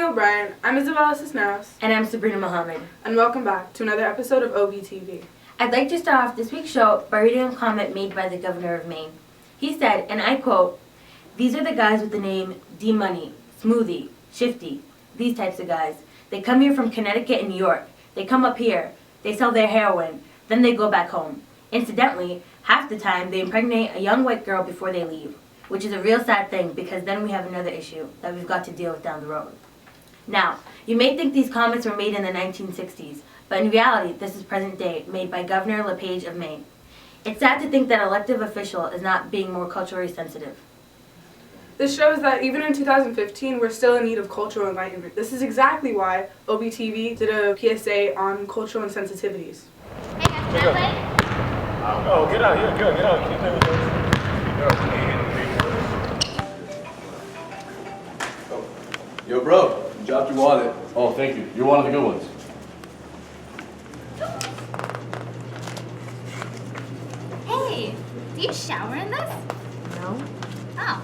O'Brien. I'm Isabella Cisneros. And I'm Sabrina Mohammed. And welcome back to another episode of OBTV. I'd like to start off this week's show by reading a comment made by the governor of Maine. He said, and I quote, "These are the guys with the name D-Money, Smoothie, Shifty, these types of guys. They come here from Connecticut and New York. They come up here. They sell their heroin. Then they go back home. Incidentally, half the time they impregnate a young white girl before they leave, which is a real sad thing because then we have another issue that we've got to deal with down the road." Now, you may think these comments were made in the 1960s, but in reality, this is present day, made by Governor LePage of Maine. It's sad to think that an elected official is not being more culturally sensitive. This shows that even in 2015, we're still in need of cultural enlightenment. This is exactly why OBTV did a PSA on cultural insensitivities. Hey guys, can I play? Oh, get out here, get out. Yo, bro, you dropped your wallet. Oh, thank you. You're one of the good ones. Hey, do you shower in this? No? Oh.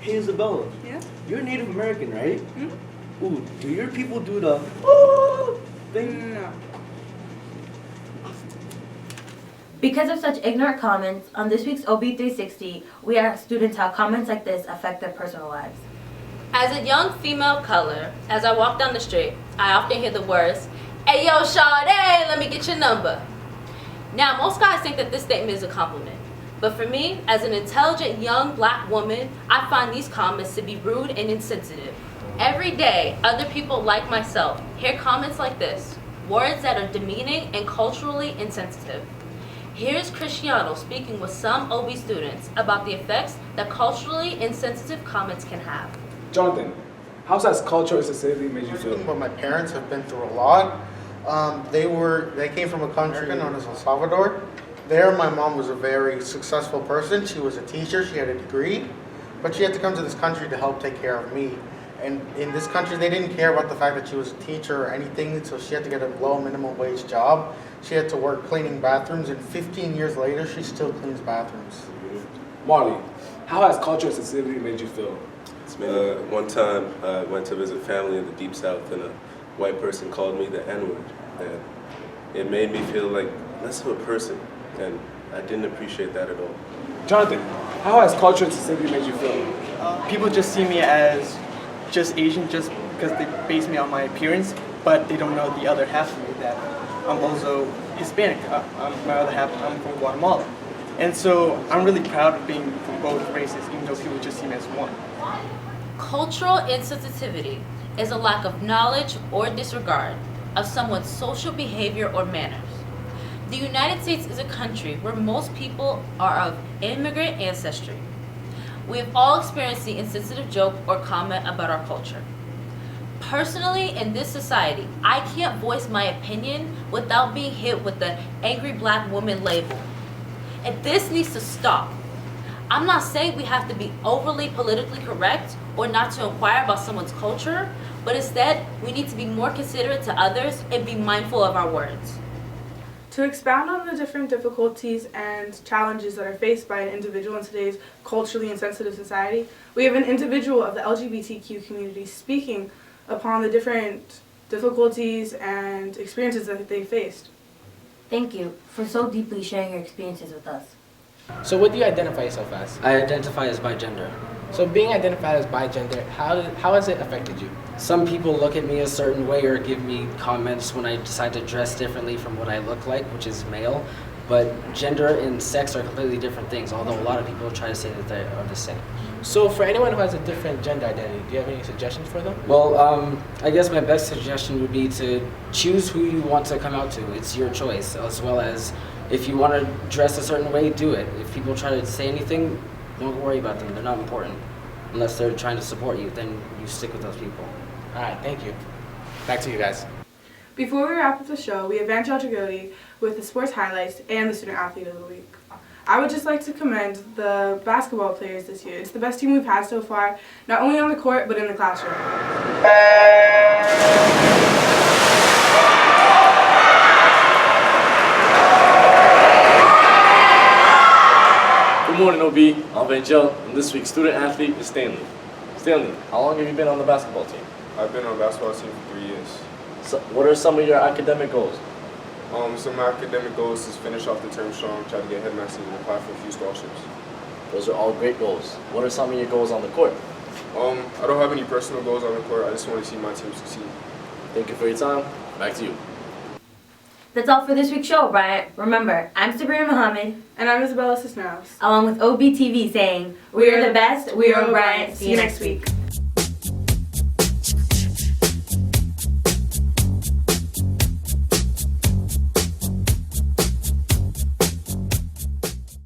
Hey Isabella. Yeah? You're Native American, right? Mm-hmm. Ooh, do your people do the thing? No. Because of such ignorant comments, on this week's OB360, we ask students how comments like this affect their personal lives. As a young female of color, as I walk down the street, I often hear the words, "Hey yo, Sade, let me get your number." Now, most guys think that this statement is a compliment. But for me, as an intelligent young black woman, I find these comments to be rude and insensitive. Every day, other people like myself hear comments like this, words that are demeaning and culturally insensitive. Here's Cristiano speaking with some OB students about the effects that culturally insensitive comments can have. Jonathan, how has cultural sensitivity made you feel? But my parents have been through a lot. They came from a country known as El Salvador. There, my mom was a very successful person. She was a teacher, she had a degree, but she had to come to this country to help take care of me. And in this country, they didn't care about the fact that she was a teacher or anything, so she had to get a low minimum wage job. She had to work cleaning bathrooms, and 15 years later, she still cleans bathrooms. Marley, how has cultural sensitivity made you feel? One time, I went to visit family in the Deep South, and a white person called me the N-word. And it made me feel like less of a person, and I didn't appreciate that at all. Jonathan, how has cultural sensitivity made you feel? People just see me as just Asian just because they base me on my appearance, but they don't know the other half of me, that I'm also Hispanic. My other half, I'm from Guatemala. And so I'm really proud of being from both races, even though people just see me as one. Cultural insensitivity is a lack of knowledge or disregard of someone's social behavior or manners. The United States is a country where most people are of immigrant ancestry. We have all experienced the insensitive joke or comment about our culture. Personally, in this society, I can't voice my opinion without being hit with the angry black woman label. And this needs to stop. I'm not saying we have to be overly politically correct or not to inquire about someone's culture, but instead, we need to be more considerate to others and be mindful of our words. To expound on the different difficulties and challenges that are faced by an individual in today's culturally insensitive society, we have an individual of the LGBTQ community speaking upon the different difficulties and experiences that they faced. Thank you for so deeply sharing your experiences with us. So what do you identify yourself as? I identify as bigender. So being identified as bigender, how has it affected you? Some people look at me a certain way or give me comments when I decide to dress differently from what I look like, which is male. But gender and sex are completely different things, although a lot of people try to say that they are the same. So for anyone who has a different gender identity, do you have any suggestions for them? Well, I guess my best suggestion would be to choose who you want to come out to. It's your choice, as well as if you want to dress a certain way, do it. If people try to say anything, don't worry about them. They're not important. Unless they're trying to support you, then you stick with those people. All right, thank you. Back to you guys. Before we wrap up the show, we have Angel Dragoti with the sports highlights and the student athlete of the week. I would just like to commend the basketball players this year. It's the best team we've had so far, not only on the court, but in the classroom. Good morning, OB. I'm Angel, and this week's student athlete is Stanley. Stanley, how long have you been on the basketball team? I've been on the basketball team for 3 years. So, what are some of your academic goals? Some of my academic goals is finish off the term strong, try to get headmasters, and apply for a few scholarships. Those are all great goals. What are some of your goals on the court? I don't have any personal goals on the court. I just want to see my team succeed. Thank you for your time. Back to you. That's all for this week's show, Bryant. Remember, I'm Sabrina Muhammad. And I'm Isabella Cisneros. Along with OBTV saying, we are the best, we are Bryant. See you next week.